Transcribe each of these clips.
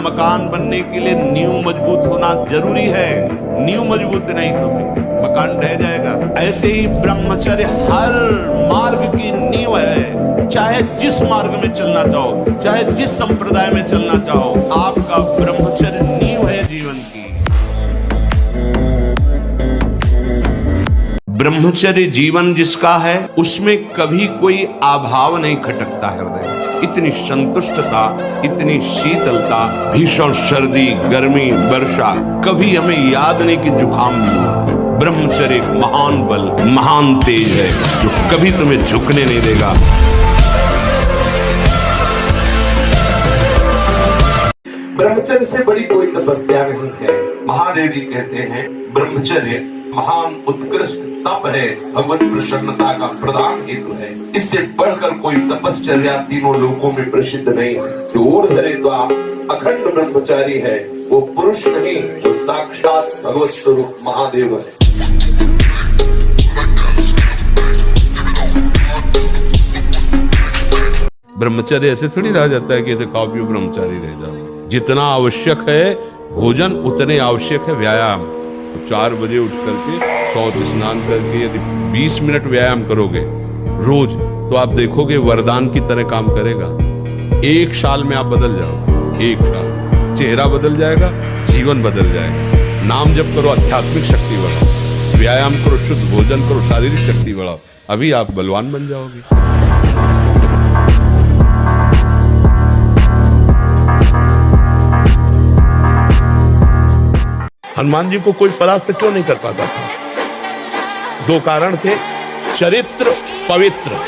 मकान बनने के लिए नींव मजबूत होना जरूरी है। नींव मजबूत नहीं तो मकान ढह जाएगा। ऐसे ही ब्रह्मचर्य हर मार्ग की नींव है। चाहे जिस मार्ग में चलना चाहो, चाहे जिस संप्रदाय में चलना चाहो, आपका ब्रह्मचर्य नींव है जीवन की। ब्रह्मचर्य जीवन जिसका है उसमें कभी कोई अभाव नहीं खटकता हृदय। इतनी संतुष्टता, इतनी शीतलता, भीषण सर्दी, गर्मी, वर्षा कभी हमें याद नहीं कि जुकाम भी हुआ। ब्रह्मचर्य एक महान बल, महान तेज है जो कभी तुम्हें झुकने नहीं देगा। ब्रह्मचर्य से बड़ी कोई तपस्या नहीं है। महादेव जी कहते हैं ब्रह्मचर्य महान उत्कृष्ट तप है, भगवत प्रसन्नता का प्रधान हेतु है। इससे बढ़कर कोई तपश्चर्या तीनों लोकों में प्रसिद्ध नहीं है। जो ऊर्ध्व द्वार अखंड ब्रह्मचारी है वो पुरुष नहीं, वो साक्षात भगवत स्वरूप महादेव है। ब्रह्मचर्य ऐसे थोड़ी रह जाता है कि ऐसे खाओ पियो ब्रह्मचारी रह जाओ। जितना आवश्यक है भोजन उतने आवश्यक है व्यायाम। 4 बजे उठ करके शौच स्नान करके यदि 20 मिनट व्यायाम करोगे रोज तो आप देखोगे वरदान की तरह काम करेगा। 1 साल में आप बदल जाओ। 1 साल चेहरा बदल जाएगा, जीवन बदल जाएगा। नाम जप करो, आध्यात्मिक शक्ति बढ़ाओ, व्यायाम करो, शुद्ध भोजन करो, शारीरिक शक्ति बढ़ाओ, अभी आप बलवान बन जाओगे। हनुमान जी को कोई परास्त क्यों नहीं कर पाता था? 2 कारण थे। चरित्र पवित्र,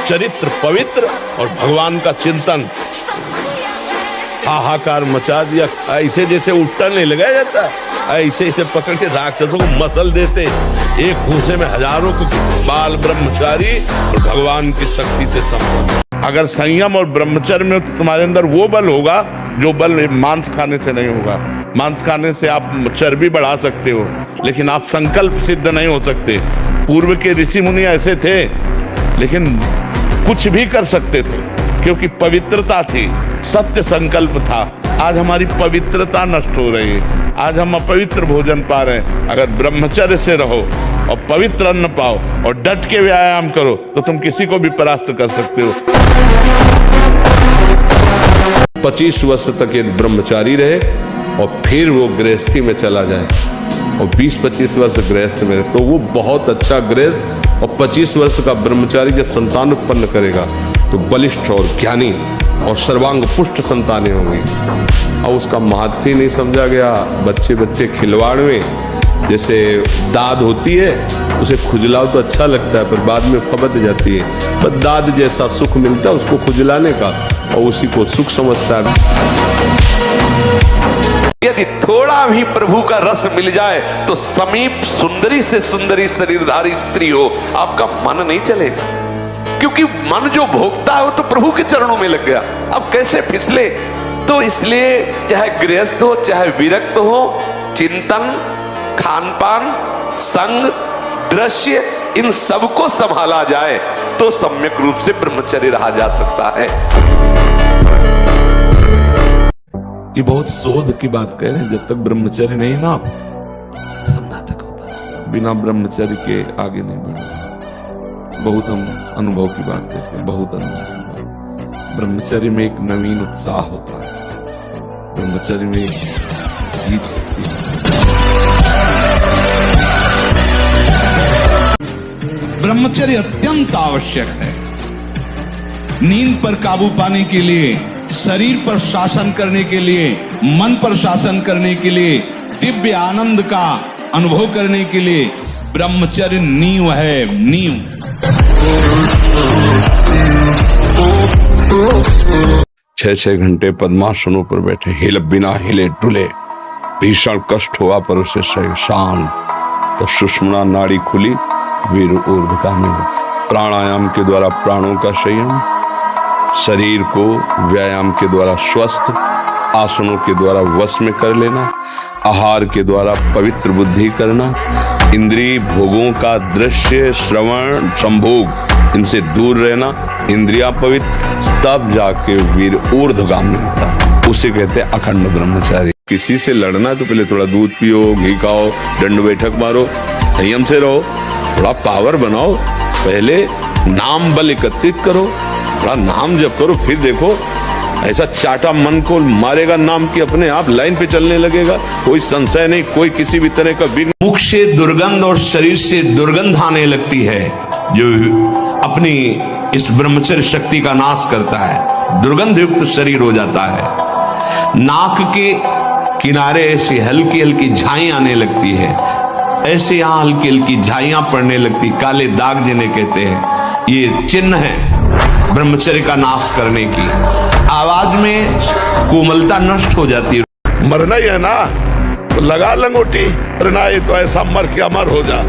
चरित्र पवित्र और भगवान का चिंतन। हाहाकार मचा दिया। ऐसे जैसे उल्टा नहीं लगाया जाता, ऐसे ऐसे पकड़ के राक्षसों को मसल देते। एक भूसे में हजारों को बाल ब्रह्मचारी और भगवान की शक्ति से संपन्न। अगर संयम और ब्रह्मचर्य में तुम्हारे अंदर वो बल होगा जो बल मांस खाने से नहीं होगा। मांस खाने से आप चर्बी बढ़ा सकते हो लेकिन आप संकल्प सिद्ध नहीं हो सकते। पूर्व के ऋषि मुनि ऐसे थे लेकिन कुछ भी कर सकते थे क्योंकि पवित्रता थी, सत्य संकल्प था। आज हमारी पवित्रता नष्ट हो रही है। आज हम अपवित्र भोजन पा रहे हैं। अगर ब्रह्मचर्य से रहो और पवित्र अन्न पाओ और डट के व्यायाम करो तो तुम किसी को भी परास्त कर सकते हो। 25 वर्ष तक ये ब्रह्मचारी रहे और फिर वो गृहस्थी में चला जाए और 20-25 वर्ष गृहस्थ में रहे तो वो बहुत अच्छा गृहस्थ। और 25 वर्ष का ब्रह्मचारी जब संतान उत्पन्न करेगा तो बलिष्ठ और ज्ञानी और सर्वांग पुष्ट संतानें होंगी। और उसका महत्व ही नहीं समझा गया। बच्चे बच्चे खिलवाड़ में जैसे दाद होती है, उसे खुजलाओ तो अच्छा लगता है पर बाद में फबद जाती है। पर दाद जैसा सुख मिलता है उसको खुजलाने का और उसी को सुख समझता है। यदि थोड़ा भी प्रभु का रस मिल जाए तो समीप सुंदरी से सुंदरी शरीरधारी स्त्री हो, आपका मन नहीं चलेगा क्योंकि मन जो भोगता है वो तो प्रभु के चरणों में लग गया। अब कैसे फिसले? तो इसलिए चाहे गृहस्थ हो चाहे विरक्त हो, चिंतन, खान पान, संग, दृश्य, इन सबको संभाला जाए तो सम्यक रूप से ब्रह्मचर्य रहा जा सकता है। ये बहुत शोध की बात कह रहे हैं। जब तक ब्रह्मचर्य नहीं ना सब नाटक होता है। बिना ब्रह्मचर्य के आगे नहीं बढ़े। बहुत हम अनुभव की बात कहते हैं, बहुत अनुभव की बात। ब्रह्मचर्य में एक नवीन उत्साह होता है। ब्रह्मचर्य में एक अजीब शक्ति होती है। ब्रह्मचर्य अत्यंत आवश्यक है। नींद पर काबू पाने के लिए, शरीर पर शासन करने के लिए, मन पर शासन करने के लिए, दिव्य आनंद का अनुभव करने के लिए ब्रह्मचर्य नींव है, नींव। 6-6 घंटे पद्मासनों पर बैठे, हिल बिना हिले डुले, भीषण कष्ट हुआ पर उसे सही शांत। तो सुषुम्ना नाड़ी खुली, वीर ऊर्ध्वगामी हो। प्राणायाम के द्वारा प्राणों का संयम, शरीर को व्यायाम के द्वारा स्वस्थ, आसनों के द्वारा वश में कर लेना, आहार के द्वारा पवित्र बुद्धि करना, इंद्रिय भोगों का दृश्य श्रवण संभोग इनसे दूर रहना, इंद्रियां पवित्र, तब जाके वीर ऊर्ध्वगामी होता है। उसे कहते हैं अखंड ब्रह्मचारी। किसी से लड़ना है तो पहले थोड़ा दूध पियो, घी खाओ, दंड बैठक मारो, संयम से रहो, थोड़ा पावर बनाओ, पहले नाम बल एकत्रित करो, थोड़ा नाम जप करो, फिर देखो ऐसा चाटा मन को मारेगा नाम की अपने आप लाइन पे चलने लगेगा। कोई संशय नहीं, कोई किसी भी तरह का भी। मुख से दुर्गंध और शरीर से दुर्गंध आने लगती है जो अपनी इस ब्रह्मचर्य शक्ति का नाश करता है, दुर्गंध युक्त शरीर हो जाता है। नाक के किनारे ऐसी हल्की हल्की झाई आने लगती है, ऐसे यहां हल्की हल्की झाइयां पड़ने लगती, काले दाग जिन्हें कहते हैं, ये चिन्ह है ब्रह्मचर्य का नाश करने की। आवाज में कोमलता नष्ट हो जाती है। मरना ही है ना तो लगा लंगोटी, मरना है तो ऐसा मर के अमर हो जा।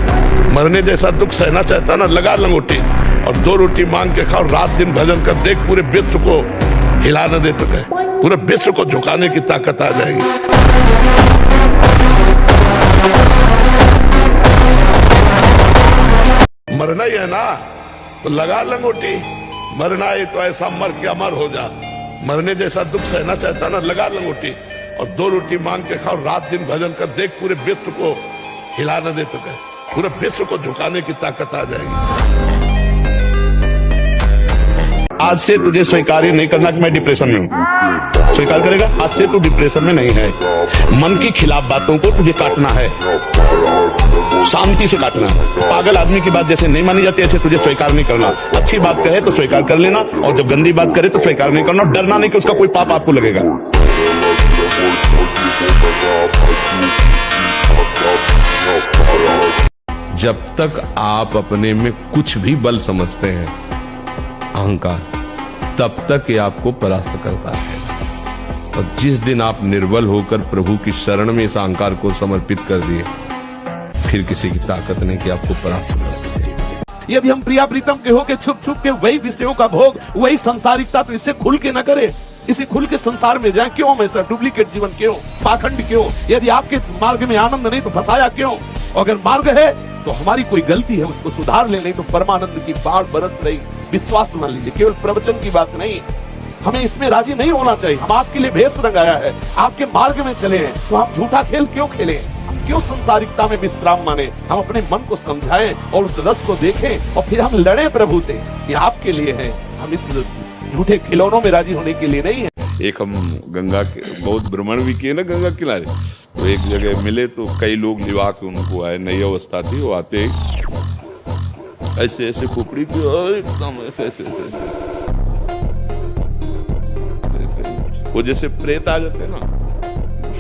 मरने जैसा दुख सहना चाहता ना, लगा लंगोटी और 2 रोटी मांग के खाओ, रात दिन भजन कर, देख पूरे विश्व को हिला न दे तो कहे, पूरे विश्व को झुकाने की ताकत आ जाएगी। मरना ही है ना तो लगा लंगोटी, मरना है तो ऐसा मर के अमर हो जा। मरने जैसा दुख सहना चाहता ना, लगा लंगोटी और 2 रोटी मांग के खाओ, रात दिन भजन कर, देख पूरे विश्व को हिला न दे तो कहे, पूरे विश्व को झुकाने की ताकत आ जाएगी। आज से तुझे स्वीकार नहीं करना कि मैं डिप्रेशन में हूं, स्वीकार करेगा? आज से तू डिप्रेशन में नहीं है। मन की खिलाफ बातों को तुझे काटना है, शांति से काटना है। पागल आदमी की बात जैसे नहीं मानी जाती ऐसे तुझे स्वीकार नहीं करना। अच्छी बात कहे तो स्वीकार कर लेना, और जब गंदी बात करे तो स्वीकार नहीं करना। डरना नहीं कि उसका कोई पाप आपको लगेगा। जब तक आप अपने में कुछ भी बल समझते हैं, अहंकार, तब तक ये आपको परास्त करता है। और जिस दिन आप निर्बल होकर प्रभु की शरण में इस अहंकार को समर्पित कर दिए, फिर किसी की ताकत नहीं कि आपको परास्त कर सके। यदि हम प्रिया प्रीतम के होके छुप छुप के वही विषयों का भोग, वही संसारिकता, तो इससे खुल के न करे, इसे खुल के संसार में जाए क्यों? हमेशा डुप्लीकेट जीवन क्यों, पाखंड क्यों? यदि आपके मार्ग में आनंद नहीं तो फंसाया क्यों? अगर मार्ग है तो हमारी कोई गलती है, उसको सुधार ले, नहीं तो परमानंद की बाढ़ बरस रही। विश्वास मान लीजिए, केवल प्रवचन की बात नहीं, हमें इसमें राजी नहीं होना चाहिए। हम आपके लिए भेष रंगाया है, आपके मार्ग में चले हैं, तो आप झूठा खेल क्यों खेलें? हम क्यों संसारिकता में विश्राम माने? हम अपने मन को समझाएं और उस रस को देखें, और फिर हम लड़ें प्रभु से। ये आपके लिए है, हम इस झूठे खिलौनों में राजी होने के लिए नहीं है। एक हम गंगा के बहुत भ्रमण भी किए ना गंगा किनारे, तो एक जगह मिले तो कई लोग निभा के उनको आए, नई अवस्था थी, वो आते ऐसे ऐसे खोपड़ी थी, एकदम ऐसे ऐसे ऐसे ऐसे ऐसे, वो जैसे प्रेत आ जाते ना,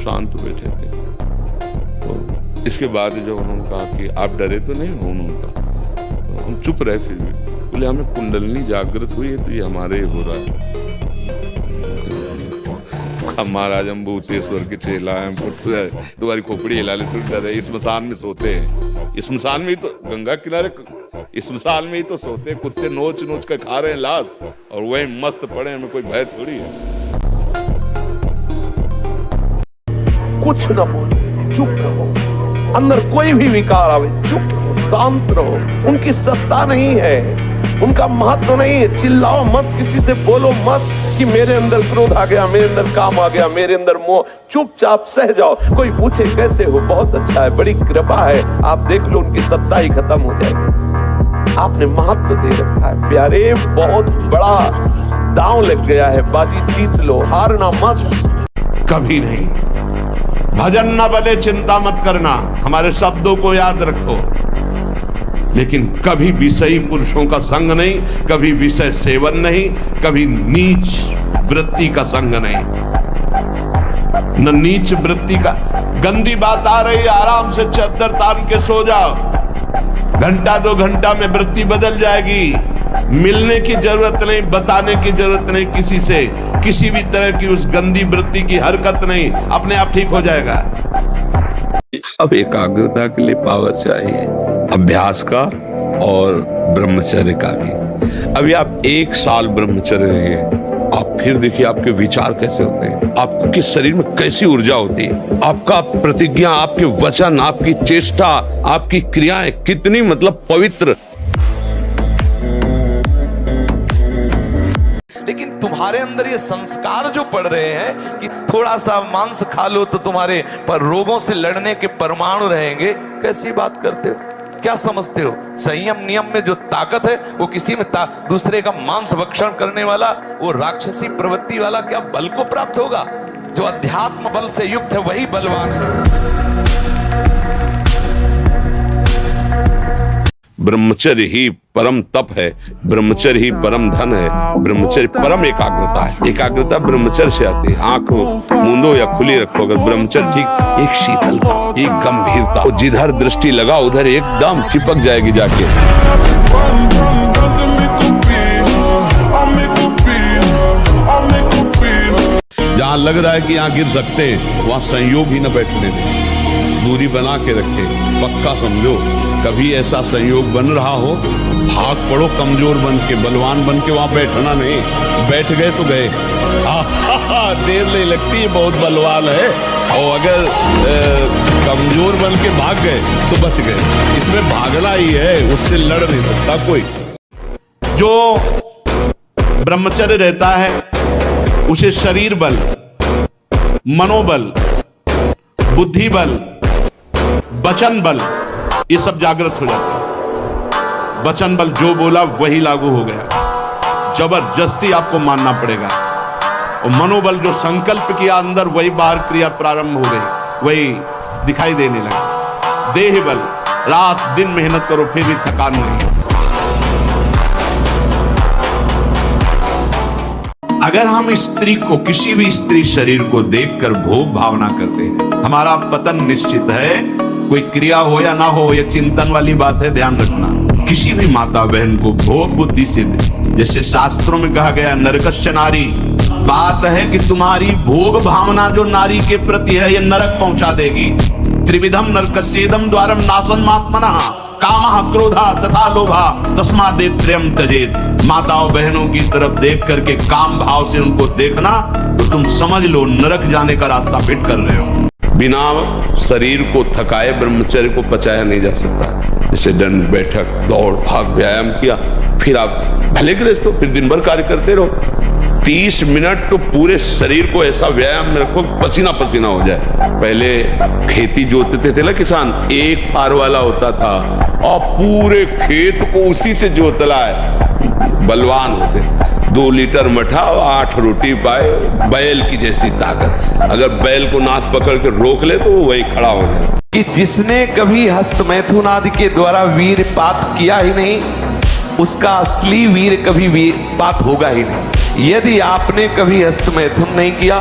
शांत बैठे थे। तो इसके बाद जब उन्होंने कहा कि आप डरे तो नहीं हो, उन्होंने कहा, तो हम चुप रहे। फिर भी बोले हमें कुंडलनी जागृत हुई है, तो ये हमारे ही हो रहा है। महाराज हम भूतेश्वर के चेला हैं, तुम्हारी खोपड़ी हिला ले तो डरे। स्मशान में सोते हैं, स्मशान में ही तो, गंगा किनारे स्मशान में ही तो सोते हैं। कुत्ते नोच नोच कर खा रहे हैं लाश, और वही मस्त पड़े, हमें कोई भय थोड़ी है। कुछ न बोलो, चुप रहो। अंदर कोई भी विकार आवे, चुप रहो, शांत रहो। उनकी सत्ता नहीं है, उनका महत्व नहीं है। चिल्लाओ मत, किसी से बोलो मत कि मेरे अंदर क्रोध आ गया, मेरे अंदर काम आ गया, मेरे अंदर मोह। चुपचाप सह जाओ। कोई पूछे कैसे हो, बहुत अच्छा है, बड़ी कृपा है, आप देख लो, उनकी सत्ता ही खत्म हो जाएगी। आपने महत्व दे रखा है प्यारे, बहुत बड़ा दांव लग गया है, बाजी जीत लो, हारना मत। कभी नहीं। भजन न बने चिंता मत करना, हमारे शब्दों को याद रखो। लेकिन कभी विषयी पुरुषों का संग नहीं, कभी विषय सेवन नहीं, कभी नीच वृत्ति का संग नहीं। न नीच वृत्ति का, गंदी बात आ रही है, आराम से चद्दर तान के सो जाओ, घंटा 2 घंटा में वृत्ति बदल जाएगी। मिलने की जरूरत नहीं, बताने की जरूरत नहीं किसी से, किसी भी तरह की उस गंदी वृत्ति की हरकत नहीं, अपने आप ठीक हो जाएगा। अब एकाग्रता के लिए पावर चाहिए, अभ्यास का और ब्रह्मचर्य का भी। अभी आप 1 साल ब्रह्मचर्य रहिए, आप फिर देखिए आपके विचार कैसे होते हैं, आपके शरीर में कैसी ऊर्जा होती है, आपका प्रतिज्ञा, आपके वचन, आपकी चेष्टा, आपकी क्रियाएं कितनी पवित्र। लेकिन तुम्हारे अंदर ये संस्कार जो पड़ रहे हैं कि थोड़ा सा मांस खा लो तो तुम्हारे पर रोगों से लड़ने के परमाणु रहेंगे, कैसी बात करते हो? क्या समझते हो? संयम नियम में जो ताकत है वो किसी में दूसरे का मांस भक्षण करने वाला, वो राक्षसी प्रवृत्ति वाला क्या बल को प्राप्त होगा? जो अध्यात्म बल से युक्त है वही बलवान है। ब्रह्मचर्य ही परम तप है, ब्रह्मचर्य ही परम धन है, ब्रह्मचर्य परम एकाग्रता है। एकाग्रता ब्रह्मचर्य से आती है। आंख मूंदो या खुली रखो, अगर ब्रह्मचर्य ठीक, एक शीतलता, एक गंभीरता, जिधर दृष्टि लगा उधर एकदम चिपक जाएगी जाके। जहां लग रहा है कि यहाँ गिर सकते हैं वहां संयोग ही न बैठने दें, दूरी बना के रखे, पक्का समझो। कभी ऐसा संयोग बन रहा हो, भाग पड़ो कमजोर बन के, बलवान बन के, वहां बैठना नहीं। बैठ गए तो गए, देर नहीं लगती है, बहुत बलवान है। और अगर कमजोर बन के भाग गए तो बच गए। इसमें भागना ही है, उससे लड़ नहीं सकता कोई। जो ब्रह्मचर्य रहता है उसे शरीर बल, मनोबल, बुद्धि बल, वचन बल, ये सब जागृत हो जाता है। वचन बल जो बोला वही लागू हो गया, जबरदस्ती आपको मानना पड़ेगा। और मनोबल जो संकल्प किया अंदर वही बाहर क्रिया प्रारंभ हो गई, वही दिखाई देने लगा। देह बल, रात दिन मेहनत करो फिर भी थकान नहीं। अगर हम स्त्री को, किसी भी स्त्री शरीर को देखकर भोग भावना करते हैं, हमारा पतन निश्चित है। कोई क्रिया हो या ना हो, ये चिंतन वाली बात है, ध्यान रखना। किसी भी माता बहन को भोग बुद्धि सिद्ध, जैसे शास्त्रों में कहा गया नरकस्य नारी, बात है कि तुम्हारी भोग भावना जो नारी के प्रति है ये नरक पहुंचा देगी। त्रिविधम नरकस्येदम द्वारम नासन्मात्मनः कामः क्रोधः तथा लोभः तस्मादेत्रयम् त्यजेत्। माताओं बहनों की तरफ देख करके काम भाव से उनको देखना तो तुम समझ लो नरक जाने का रास्ता फिट कर रहे हो। बिना शरीर को थकाए ब्रह्मचर्य को पचाया नहीं जा सकता। जैसे दंड बैठक दौड़ भाग व्यायाम किया, फिर आप भले गृहस्थ हो, फिर दिन भर कार्य करते रहो। 30 मिनट तो पूरे शरीर को ऐसा व्यायाम में रखो पसीना पसीना हो जाए। पहले खेती जोतते थे ना किसान, एक पार वाला होता था और पूरे खेत को उसी से जोतला है, बलवान होते। 2 लीटर मठा और 8 रोटी पाए, बैल की जैसी ताकत। अगर बैल को नाथ पकड़ के रोक ले तो वो वही खड़ा हो जाए। कि जिसने कभी हस्त मैथुन आदि के द्वारा वीरपात किया ही नहीं, उसका असली वीर कभी वीरपात होगा ही नहीं। यदि आपने कभी हस्त मैथुन नहीं किया,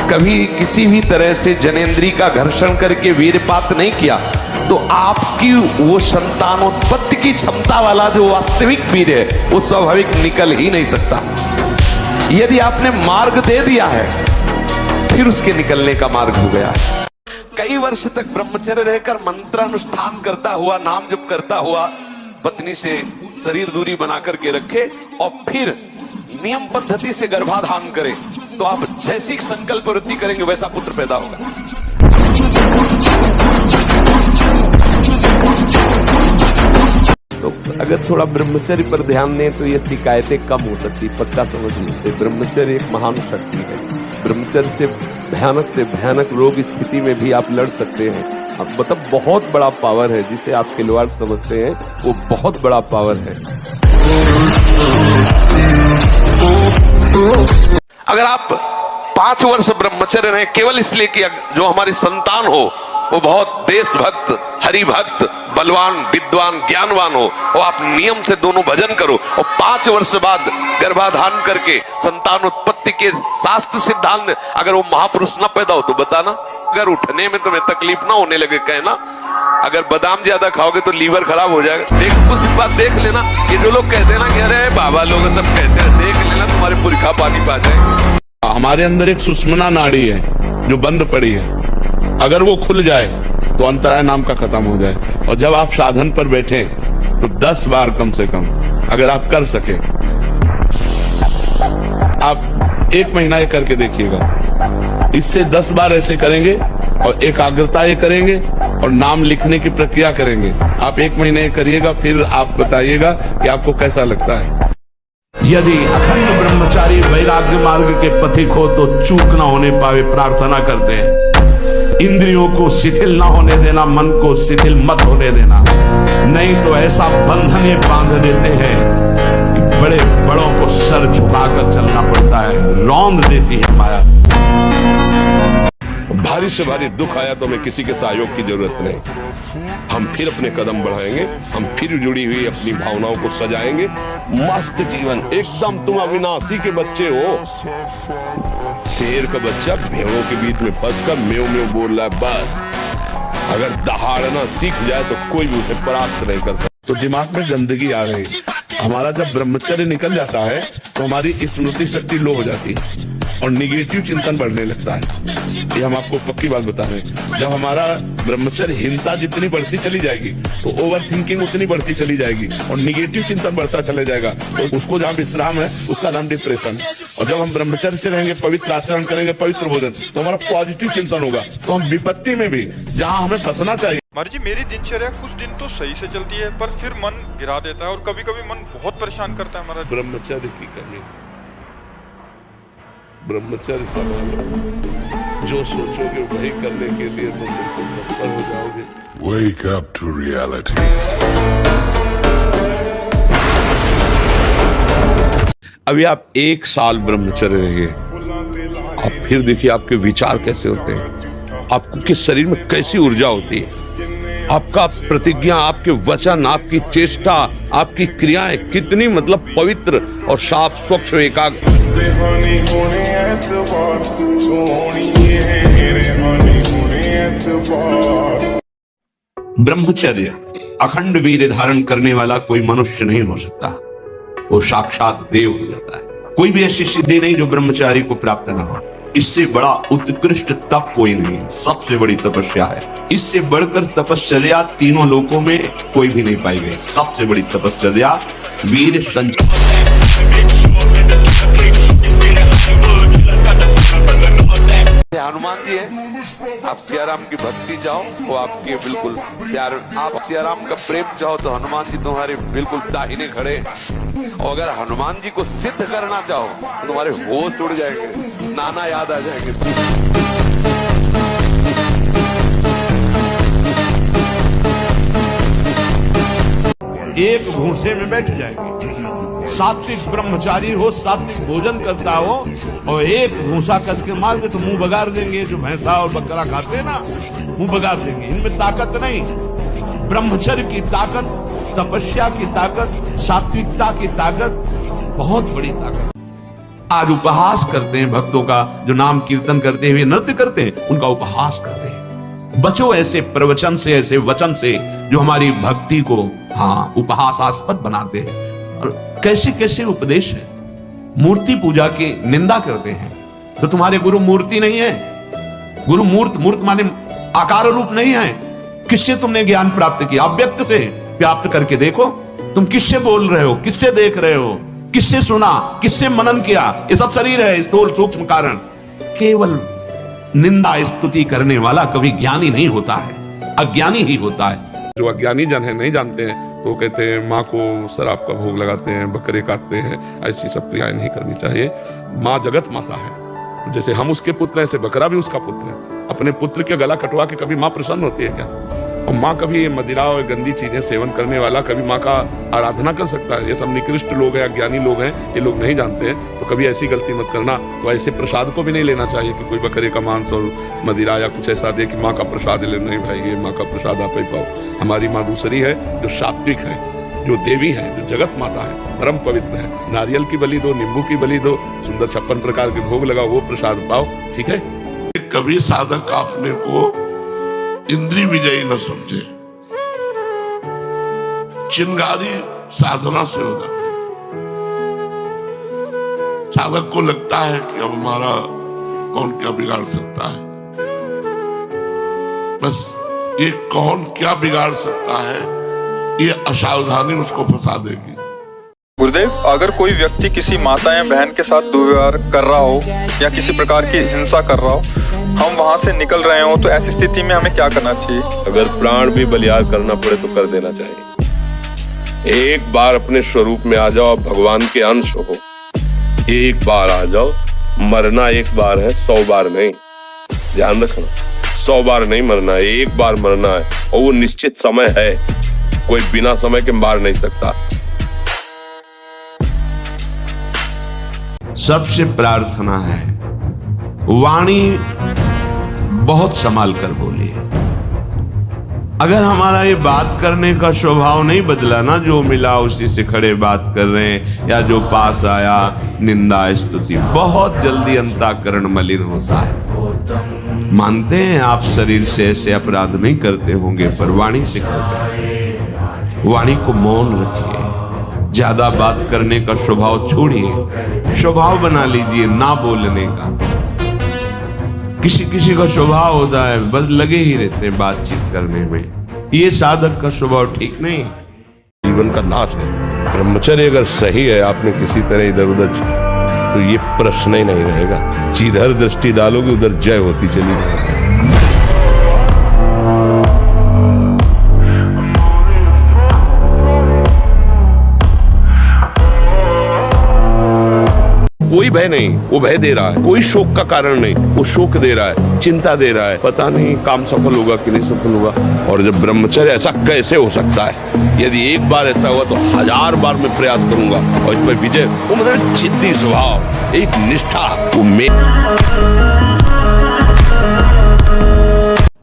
कभी किसी भी तरह से जनेंद्री का घर्षण करके वीरपात नहीं किया, तो आपकी वो संतानोत्पत्ति की क्षमता वाला जो वास्तविक वीर है वो स्वाभाविक निकल ही नहीं सकता। यदि आपने मार्ग दे दिया है फिर उसके निकलने का मार्ग हो गया। कई वर्ष तक ब्रह्मचर्य रहकर मंत्रानुष्ठान करता हुआ, नाम जप करता हुआ पत्नी से शरीर दूरी बना करके रखे और फिर नियम पद्धति से गर्भाधान करें, तो आप जैसी संकल्प वृद्धि करेंगे वैसा पुत्र पैदा होगा। तो अगर थोड़ा ब्रह्मचर्य पर ध्यान दें तो ये शिकायतें कम हो सकती, पक्का समझ लीजिए। ब्रह्मचर्य एक महान शक्ति है। ब्रह्मचर्य से भयानक रोग स्थिति में भी आप लड़ सकते हैं। मतलब बहुत बड़ा पावर है, जिसे आप खिलवाड़ समझते हैं वो बहुत बड़ा पावर है। अगर आप 5 वर्ष ब्रह्मचर्य रहे केवल इसलिए कि जो हमारी संतान हो वो बहुत देशभक्त, हरिभक्त, बलवान, विद्वान, ज्ञानवान हो, और आप नियम से दोनों भजन करो और 5 वर्ष बाद गर्भाधान करके संतान उत्पत्ति के शास्त्र सिद्धांत, अगर वो महापुरुष न पैदा हो तो बताना। अगर उठने में तुम्हें तकलीफ ना होने लगे कहना। अगर बादाम ज्यादा खाओगे तो लीवर खराब हो जाएगा। देख, कुछ दिन बाद देख लेना। ये जो लोग कहते हैं ना कि अरे बाबा लोग सब कहते हैं, देख लेना तुम्हारे पुरखा पानी पा जाएंगे। हमारे अंदर एक सुषुम्ना नाड़ी है जो बंद पड़ी है, अगर वो खुल जाए तो अंतराय नाम का खत्म हो जाए। और जब आप साधन पर बैठे तो 10 बार कम से कम अगर आप कर सके, आप 1 महीना ये करके देखिएगा। इससे 10 बार ऐसे करेंगे और एकाग्रता ये करेंगे और नाम लिखने की प्रक्रिया करेंगे। आप 1 महीने करिएगा, फिर आप बताइएगा कि आपको कैसा लगता है। यदि अखंड ब्रह्मचारी वैराग्य मार्ग के पथिक हो तो चूक ना होने पावे प्रार्थना करते हैं। इंद्रियों को शिथिल ना होने देना, मन को शिथिल मत होने देना, नहीं तो ऐसा बंधन ये बांध देते हैं कि बड़े बड़ों को सर झुकाकर चलना पड़ता है, रौंद देती है माया। भारी से भारी दुख आया तो हमें किसी के सहयोग की जरूरत नहीं। हम फिर अपने कदम बढ़ाएंगे, हम फिर जुड़ी हुई अपनी भावनाओं को सजाएंगे। मस्त जीवन, एकदम तुम अविनाशी के बच्चे हो। शेर का बच्चा भेड़ों के बीच में फंस कर म्यों म्यों बोल रहा है, बस अगर दहाड़ना सीख जाए तो कोई भी उसे परास्त नहीं कर सकता। तो दिमाग में गंदगी आ गई। हमारा जब ब्रह्मचर्य निकल जाता है तो हमारी स्मृति शक्ति लो हो जाती है और निगेटिव चिंतन बढ़ने लगता है। ये हम आपको पक्की बात बता रहे हैं। जब हमारा ब्रह्मचर्यहीनता जितनी बढ़ती चली जाएगी तो ओवर थिंकिंग उतनी बढ़ती चली जाएगी और निगेटिव चिंतन बढ़ता चले जाएगा। तो उसको जहाँ विश्राम है उसका नाम डिप्रेशन। और जब हम ब्रह्मचर्य से रहेंगे, पवित्र आचरण करेंगे, पवित्र भोजन, तो हमारा पॉजिटिव चिंतन होगा। तो हम विपत्ति में भी जहाँ हमें फंसना चाहिए। महाराज जी, मेरी दिनचर्या कुछ दिन तो सही से चलती है, पर फिर मन गिरा देता है और कभी कभी मन बहुत परेशान करता है महाराज। ब्रह्मचर्य की कमी, ब्रह्मचर्य संभालो। जो सोचोगे वही करने के लिए तुम बिल्कुल तत्पर हो जाओगे। Wake up to reality. अभी आप 1 साल ब्रह्मचर्य रहिए, आप फिर देखिए आपके विचार कैसे होते हैं, आपको किस शरीर में कैसी ऊर्जा होती है, आपका प्रतिज्ञा, आपके वचन, आपकी चेष्टा, आपकी क्रियाएं कितनी मतलब पवित्र और साफ स्वच्छ एकाग्र। ब्रह्मचर्य अखंड वीर्य धारण करने वाला कोई मनुष्य नहीं हो सकता, वो साक्षात देव हो जाता है। कोई भी ऐसी सिद्धि नहीं जो ब्रह्मचारी को प्राप्त न हो। इससे बड़ा उत्कृष्ट तप कोई नहीं, सबसे बड़ी तपस्या है। इससे बढ़कर तपश्चर्या तीनों लोकों में कोई भी नहीं पाई गई। सबसे बड़ी तपश्चर्या वीर संचय। हनुमान जी है, आप सियाराम की भक्ति चाहो वो आपके बिल्कुल प्यार, आप सियाराम का प्रेम चाहो तो हनुमान जी तुम्हारे बिल्कुल दाहिने खड़े। और अगर हनुमान जी को सिद्ध करना चाहो तो तुम्हारे होश उड़ जाएंगे, नाना याद आ जाएंगे। एक घूंसे में बैठ जाएगी। सात्विक ब्रह्मचारी हो, सात्विक भोजन करता हो और एक भूसा कस के मार दे तो मुंह बगाड़ देंगे। जो भैंसा और बकरा खाते हैं ना, मुंह बगाड़ देंगे। इनमें ताकत नहीं। ब्रह्मचर्य की ताकत, तपस्या की ताकत, सात्विकता की ताकत, बहुत बड़ी ताकत। आज उपहास करते हैं भक्तों का, जो नाम कीर्तन करते हुए नृत्य करते हैं, उनका उपहास करते हैं। बचो ऐसे प्रवचन से, ऐसे वचन से जो हमारी भक्ति को उपहासास्पद बनाते हैं। और कैसे कैसे उपदेश है। मूर्ति पूजा की निंदा करते हैं तो तुम्हारे गुरु मूर्ति नहीं है। गुरु मूर्त माने आकार रूप नहीं है। किससे तुमने ज्ञान प्राप्त किया? अव्यक्त से प्राप्त करके देखो। तुम किससे बोल रहे हो, किससे देख रहे हो, किससे सुना, किससे मनन किया? ये सब शरीर है, स्थूल सूक्ष्म कारण। केवल निंदा स्तुति करने वाला कभी ज्ञानी नहीं होता है, अज्ञानी ही होता है। जो अज्ञानी जन है, नहीं जानते हैं, तो कहते हैं माँ को शराब का भोग लगाते हैं, बकरे काटते हैं। ऐसी सब क्रियाएं नहीं करनी चाहिए। माँ जगत माता है, जैसे हम उसके पुत्र हैं, ऐसे बकरा भी उसका पुत्र है। अपने पुत्र के गला कटवा के कभी माँ प्रसन्न होती है क्या? और माँ कभी मदिरा और गंदी चीजें सेवन करने वाला कभी माँ का आराधना कर सकता है? ये सब निकृष्ट लोग हैं, अज्ञानी लोग हैं, ये लोग नहीं जानते हैं। तो कभी ऐसी गलती मत करना। तो ऐसे प्रसाद को भी नहीं लेना चाहिए कि कोई बकरे का मांस और मदिरा या कुछ ऐसा दे कि माँ का प्रसाद ले। नहीं भाई, ये माँ का प्रसाद आप ही पाओ। हमारी माँ दूसरी है, जो सात्विक है, जो देवी है, जो जगत माता है, परम पवित्र है। नारियल की बलि दो, नींबू की बलि दो, सुंदर 56 प्रकार के भोग लगाओ, वो प्रसाद पाओ। ठीक है। कभी साधक अपने को इंद्रिय विजयी न समझे। चिंगारी साधना से हो जाती है। साधक को लगता है कि अब हमारा कौन क्या बिगाड़ सकता है। बस ये कौन क्या बिगाड़ सकता है, ये असावधानी उसको फंसा देगी। गुरुदेव, अगर कोई व्यक्ति किसी माता या बहन के साथ दुर्व्यवहार कर रहा हो या किसी प्रकार की हिंसा कर रहा हो, हम वहां से निकल रहे हो, तो ऐसी स्थिति में हमें क्या करना चाहिए? अगर प्राण भी बलियार करना पड़े तो कर देना चाहिए। एक बार अपने स्वरूप में आ जाओ, भगवान के अंश हो। एक बार आ जाओ। मरना एक बार है, 100 बार नहीं। ध्यान रखना, 100 बार नहीं मरना है, एक बार मरना है, और वो निश्चित समय है। कोई बिना समय के मार नहीं सकता। सबसे प्रार्थना है, वाणी बहुत संभाल कर बोलिए। अगर हमारा ये बात करने का स्वभाव नहीं बदला ना, जो मिला उसी से खड़े बात कर रहे हैं, या जो पास आया निंदा स्तुति, बहुत जल्दी अंतःकरण मलिन होता है। मानते हैं आप शरीर से ऐसे अपराध नहीं करते होंगे, पर वाणी से करते। वाणी को मौन रखिए, ज्यादा बात करने का स्वभाव छोड़िए, स्वभाव बना लीजिए ना बोलने का। किसी किसी का स्वभाव होता है बस लगे ही रहते हैं बातचीत करने में, ये साधक का स्वभाव ठीक नहीं। जीवन का नाश है। ब्रह्मचर्य अगर सही है, आपने किसी तरह इधर उधर, तो ये प्रश्न ही नहीं रहेगा। जिधर दृष्टि डालोगे उधर जय होती चली जाएगी। कोई भय नहीं, वो भय दे रहा है। कोई शोक का कारण नहीं, वो शोक दे रहा है, चिंता दे रहा है। पता नहीं काम सफल होगा कि नहीं सफल होगा। और जब ब्रह्मचर्य, ऐसा कैसे हो सकता है? यदि एक बार ऐसा हुआ तो 1000 बार मैं प्रयास करूंगा और इस पर विजय। वो मतलब जिद्दी स्वभाव, एक निष्ठा। वो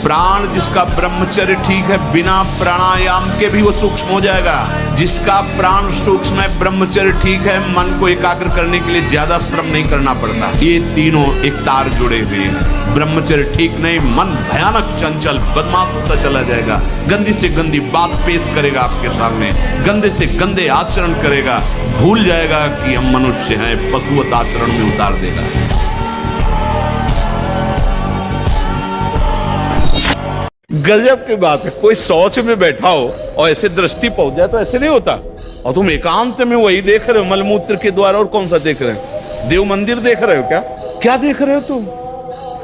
प्राण जिसका ब्रह्मचर्य ठीक है, बिना प्राणायाम के भी वो सूक्ष्म हो जाएगा। जिसका प्राण सूक्ष्म है, ब्रह्मचर्य ठीक है, मन को एकाग्र करने के लिए ज्यादा श्रम नहीं करना पड़ता। ये तीनों एक तार जुड़े हुए हैं। ब्रह्मचर्य ठीक नहीं, मन भयानक चंचल बदमाश होता चला जाएगा, गंदी से गंदी बात पेश करेगा आपके सामने, गंदे से गंदे आचरण करेगा, भूल जाएगा कि हम मनुष्य हैं, पशुवत आचरण में उतार देगा। गजब की बात है, कोई शौच में बैठा हो और ऐसे दृष्टि पहुंच जाए तो ऐसे नहीं होता। और तुम एकांत में वही देख रहे हो, मलमूत्र के द्वारा। और कौन सा देख रहे हो? देव मंदिर देख रहे हो क्या? क्या देख रहे हो तुम?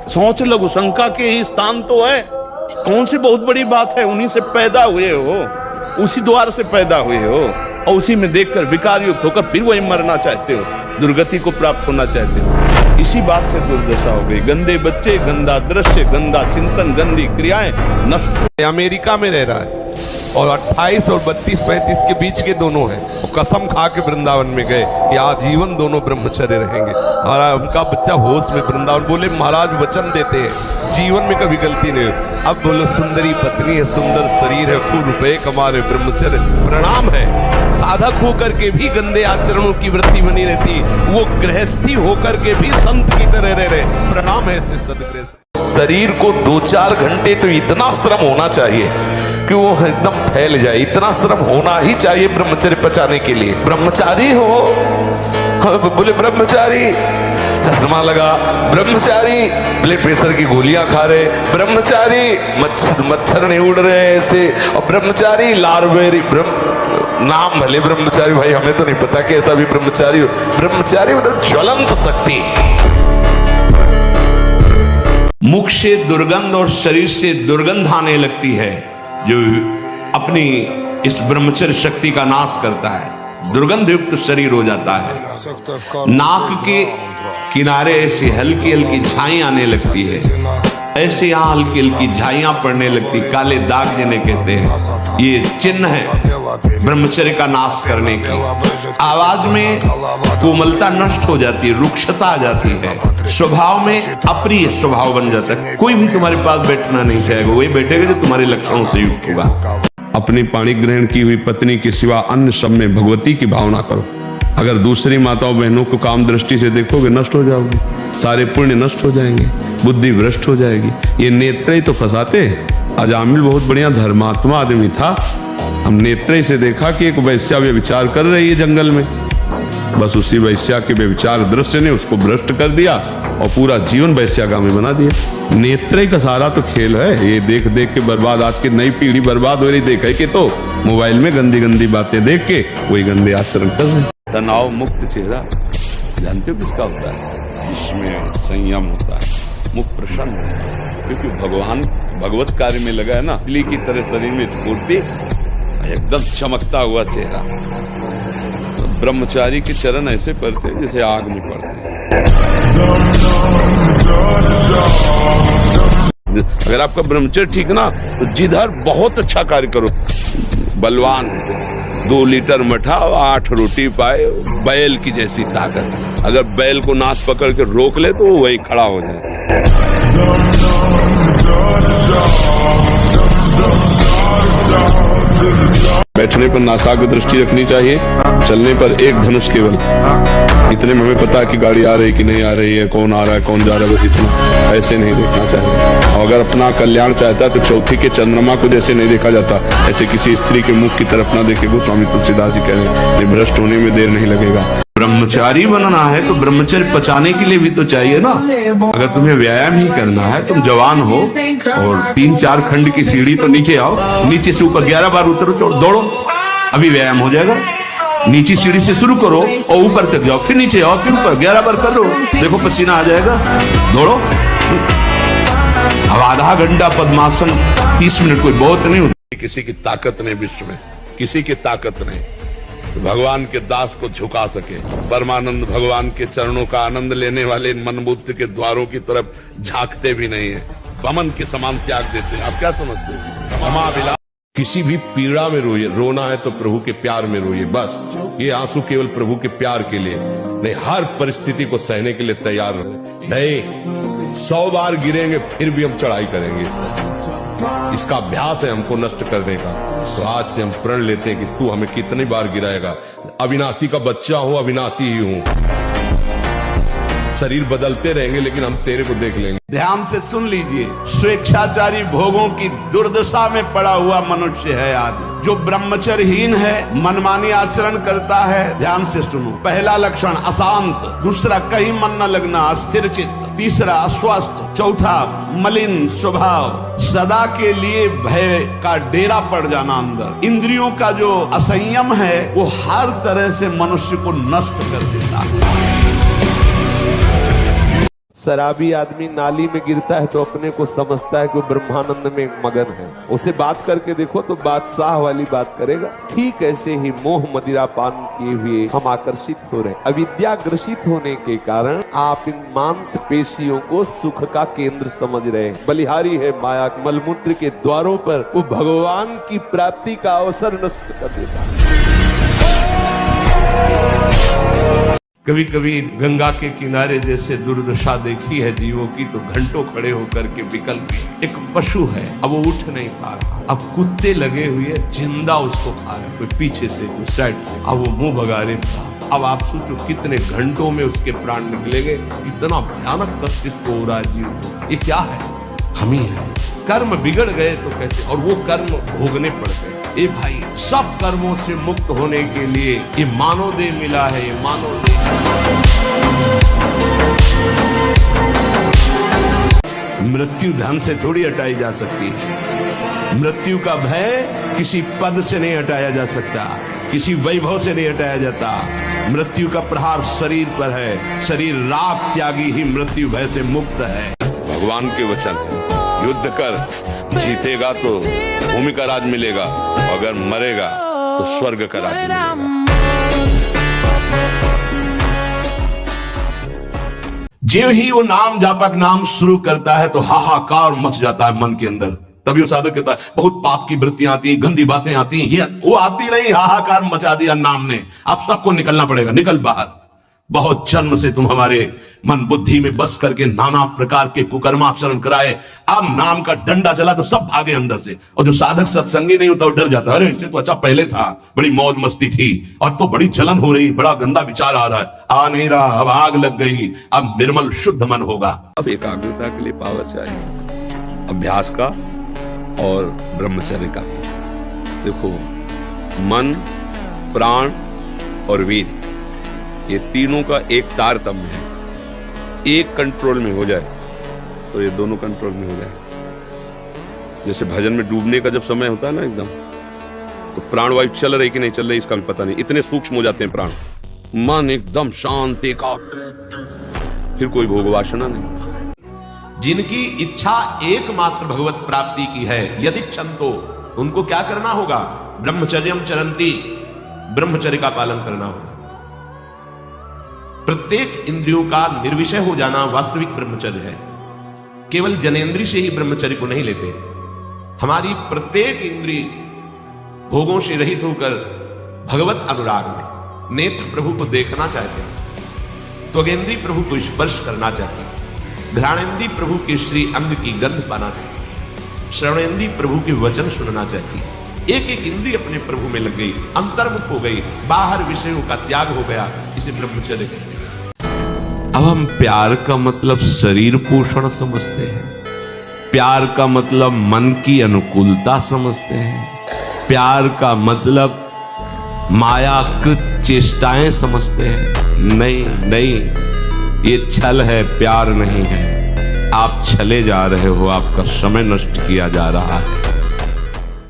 सोच लघु शंका के ही स्थान तो है। कौन सी बहुत बड़ी बात है? उन्हीं से पैदा हुए हो, उसी द्वार से पैदा हुए हो, और उसी में देखकर विकार युक्त होकर फिर वही मरना चाहते हो, दुर्गति को प्राप्त होना चाहते हो। इसी बात से दुर्दशा हो गई। गंदे बच्चे, गंदा दृश्य, गंदा चिंतन, गंदी क्रियाएं नष्ट। अमेरिका में रह रहा है और 28 और 32-35 के बीच के दोनों हैं। वो कसम खा के वृंदावन में गए कि आजीवन दोनों ब्रह्मचर्य रहेंगे। और उनका बच्चा होश में वृंदावन बोले, महाराज वचन देते हैं जीवन में कभी गलती नहीं। अब बोलो, सुंदरी पत्नी है, सुंदर शरीर है, खूब रुपए कमा रहे, ब्रह्मचर्य प्रणाम है। साधक होकर के भी गंदे आचरणों की वृत्ति बनी रहती, वो गृहस्थी होकर के भी संत की तरह रह रहे, प्रणाम है ऐसे सदगृहस्थ। शरीर को 2-4 घंटे तो इतना श्रम होना चाहिए कि वो एकदम फैल जाए, इतना श्रम होना ही चाहिए ब्रह्मचर्य पचाने के लिए। ब्रह्मचारी हो, बोले ब्रह्मचारी चश्मा लगा, ब्रह्मचारी ब्लड प्रेशर की गोलियां खा रहे, ब्रह्मचारी मच्छर नहीं उड़ रहे ऐसे, और ब्रह्मचारी लारवेरी नाम भले ब्रह्मचारी, भाई हमें तो नहीं पता कि ऐसा भी ब्रह्मचारी हो। ब्रह्मचारी मतलब ज्वलंत शक्ति। मुख से दुर्गंध और शरीर से दुर्गंध आने लगती है, जो अपनी इस ब्रह्मचर्य शक्ति का नाश करता है। दुर्गंध युक्त शरीर हो जाता है। नाक के किनारे ऐसी हल्की हल्की झाई आने लगती है, ऐसे यहाँ हल्की हल्की झाइयां पड़ने लगती, काले दाग जिन्हें कहते हैं। ये चिन्ह है ब्रह्मचर्य का नाश करने की। आवाज में कोमलता नष्ट हो जाती है, रुक्षता आ जाती है, स्वभाव में अप्रिय स्वभाव बन जाता है। कोई भी तुम्हारे पास बैठना नहीं चाहेगा, वही बैठेगा जो तुम्हारे लक्षणों से युक्त होगा। अपनी पाणी ग्रहण की हुई पत्नी के सिवा अन्य सब में भगवती की भावना करो। अगर दूसरी माताओं बहनों को काम दृष्टि से देखोगे, नष्ट हो जाओगे, सारे पुण्य नष्ट हो जाएंगे, बुद्धि भ्रष्ट हो जाएगी। ये नेत्र ही तो फंसाते हैं। अजामिल बहुत बढ़िया धर्मात्मा आदमी था, हम नेत्र से देखा कि एक वैश्या व्यभिचार कर रही है जंगल में, बस उसी वैश्या के व्यभिचार दृश्य ने उसको भ्रष्ट कर दिया और पूरा जीवन वैश्यागामी बना दिया। नेत्र का सारा तो खेल है। ये देख देख के बर्बाद, आज की नई पीढ़ी बर्बाद हो रही। देखे कि तो मोबाइल में गंदी गंदी बातें देख के वही गंदे आचरण कर रहे। तनाव मुक्त चेहरा जानते हो किसका होता है? जिसमें संयम होता है, मुख प्रसन्न होता है, क्योंकि भगवान भगवत कार्य में लगा है ना। बिजली की तरह शरीर में स्फूर्ति, एकदम चमकता हुआ चेहरा। तो ब्रह्मचारी के चरण ऐसे पड़ते हैं जैसे आग में पड़ते हैं। अगर आपका ब्रह्मचर्य ठीक ना तो जिधर बहुत अच्छा कार्य करो। बलवान होते 2 लीटर मठा और 8 रोटी पाए, बैल की जैसी ताकत। अगर बैल को नाथ पकड़ के रोक ले तो वो वही खड़ा हो जाए। बैठने पर नासाग्र दृष्टि रखनी चाहिए, चलने पर एक धनुष केवल। इतने में हमें पता है कि गाड़ी आ रही कि नहीं आ रही है, कौन आ रहा है कौन जा रहा है, बस इतना। ऐसे नहीं देखना चाहिए। और अगर अपना कल्याण चाहता है तो चौथी के चंद्रमा को जैसे नहीं देखा जाता, ऐसे किसी स्त्री के मुख की तरफ ना देखे। गोस्वामी तुलसीदास जी कह रहे हैं, भ्रष्ट होने में देर नहीं लगेगा। ब्रह्मचारी बनना है तो ब्रह्मचर्य पचाने के लिए भी तो चाहिए ना। अगर तुम्हें व्यायाम ही करना है, तुम जवान हो और 3-4 खंड की सीढ़ी तो नीचे आओ, नीचे से ऊपर 11 बार उतरो, दौड़ो, अभी व्यायाम हो जाएगा। नीचे सीढ़ी से शुरू करो और ऊपर तक जाओ, फिर नीचे आओ, फिर ऊपर 11 बार कर लो, देखो पसीना आ जाएगा। दौड़ो। अब आधा घंटा पद्मासन 30 मिनट कोई बहुत नहीं होती। किसी की ताकत नहीं विश्व में, किसी की ताकत नहीं भगवान के दास को झुका सके। परमानंद भगवान के चरणों का आनंद लेने वाले मनबुद्धि के द्वारों की तरफ झांकते भी नहीं है, पवन के समान त्याग देते हैं। आप क्या समझते हैं? किसी भी पीड़ा में रोइए, रोना है तो प्रभु के प्यार में रोइए, बस। ये आंसू केवल प्रभु के प्यार के लिए नहीं, हर परिस्थिति को सहने के लिए तैयार रहे। नहीं 100 बार गिरेंगे फिर भी हम चढ़ाई करेंगे। इसका अभ्यास है हमको नष्ट करने का। तो आज से हम प्रण लेते हैं कि तू हमें कितनी बार गिराएगा। अविनाशी का बच्चा हूं, अविनाशी ही हूं। शरीर बदलते रहेंगे लेकिन हम तेरे को देख लेंगे। ध्यान से सुन लीजिए, स्वेच्छाचारी भोगों की दुर्दशा में पड़ा हुआ मनुष्य है आज। जो ब्रह्मचर्यहीन है, मनमानी आचरण करता है। ध्यान से सुनो, पहला लक्षण अशांत, दूसरा कहीं मन न लगना, अस्थिर चित्त, तीसरा अस्वस्थ, चौथा मलिन स्वभाव, सदा के लिए भय का डेरा पड़ जाना अंदर। इंद्रियों का जो असंयम है वो हर तरह से मनुष्य को नष्ट कर देता है। शराबी आदमी नाली में गिरता है तो अपने को समझता है कि वो ब्रह्मानंद में मगन है। उसे बात करके देखो तो बादशाह वाली बात करेगा। ठीक ऐसे ही मोह मदिरा पान किए हुए हम आकर्षित हो रहे हैं। अविद्या ग्रसित होने के कारण आप इन मांस पेशियों को सुख का केंद्र समझ रहे हैं। बलिहारी है माया, मलमूत्र के द्वारों पर वो भगवान की प्राप्ति का अवसर नष्ट कर देता है। कभी कभी गंगा के किनारे जैसे दुर्दशा देखी है जीवों की तो घंटों खड़े होकर के विकल गए। एक पशु है, अब वो उठ नहीं पा रहा, अब कुत्ते लगे हुए जिंदा उसको खा रहे, कोई पीछे से कोई साइड से, अब वो मुंह भगारे पड़ा। अब आप सोचो कितने घंटों में उसके प्राण निकलेंगे, कितना भयानक कष्ट इसको हो रहा है जीव को। ये क्या है? हम ही है। कर्म बिगड़ गए तो कैसे, और वो कर्म भोगने पड़ गए। ए भाई, सब कर्मों से मुक्त होने के लिए ये मानवदेह मिला है। ये मानवदेह मृत्यु धन से थोड़ी हटाई जा सकती है। मृत्यु का भय किसी पद से नहीं हटाया जा सकता, किसी वैभव से नहीं हटाया जाता। मृत्यु का प्रहार शरीर पर है। शरीर राख त्यागी ही मृत्यु भय से मुक्त है। भगवान के वचन है, युद्ध कर, जीतेगा तो भूमि का राज मिलेगा, अगर मरेगा तो स्वर्ग का राज मिलेगा। जो ही वो नाम जापक नाम शुरू करता है तो हाहाकार मच जाता है मन के अंदर। तभी वो साधक कहता है बहुत पाप की वृत्तियां आती, गंदी बातें आती, ये वो आती नहीं, हाहाकार मचा दिया नाम ने। अब सबको निकलना पड़ेगा, निकल बाहर। बहुत जन्म से तुम हमारे मन बुद्धि में बस करके नाना प्रकार के कुकर्माचरण कराए। अब नाम का डंडा चला तो सब भागे अंदर से। और जो साधक सत्संगी नहीं होता वो डर जाता है, अरे इससे तो अच्छा पहले था, बड़ी मौज मस्ती थी, और तो बड़ी जलन हो रही, बड़ा गंदा विचार आ रहा है, आ नहीं रहा, अब आग लग गई, अब निर्मल शुद्ध मन होगा। अब एकाग्रता के लिए पावर चाहिए, अभ्यास का और ब्रह्मचर्य का। देखो, मन, प्राण और वीर, ये तीनों का एक तारतम्य है। एक कंट्रोल में हो जाए तो ये दोनों कंट्रोल में हो जाए। जैसे भजन में डूबने का जब समय होता है ना एकदम, तो प्राणवायु चल रही कि नहीं चल रही इसका भी पता नहीं, इतने सूक्ष्म हो जाते हैं प्राण। मन एकदम शांत, एकाग्र, फिर कोई भोग वासना नहीं। जिनकी इच्छा एकमात्र भगवत प्राप्ति की है, यदि छंतो उनको क्या करना होगा? ब्रह्मचर्यम चरंती, ब्रह्मचर्य का पालन करना होगा। प्रत्येक इंद्रियों का निर्विषय हो जाना वास्तविक ब्रह्मचर्य है। केवल जनेंद्रिय से ही ब्रह्मचर्य को नहीं लेते। हमारी प्रत्येक इंद्रिय भोगों से रहित होकर भगवत अनुराग में नेत्र प्रभु को देखना चाहते हैं, त्वगेंद्रीय प्रभु को स्पर्श करना चाहते हैं, घ्राणेंद्रीय प्रभु के श्री अंग की गंध पाना चाहते हैं, श्रवणेंद्रीय प्रभु के वचन सुनना चाहती है। एक एक इंद्रिय अपने प्रभु में लग गई, अंतर्मुख हो गई, बाहर विषयों का त्याग हो गया। इसे ब्रह्मचर्य कहते हैं। अब हम प्यार का मतलब शरीर पोषण समझते हैं, प्यार का मतलब मन की अनुकूलता समझते हैं, प्यार का मतलब मायाकृत चेष्टाएं समझते हैं। नहीं नहीं, ये छल है, प्यार नहीं है। आप छले जा रहे हो, आपका समय नष्ट किया जा रहा है।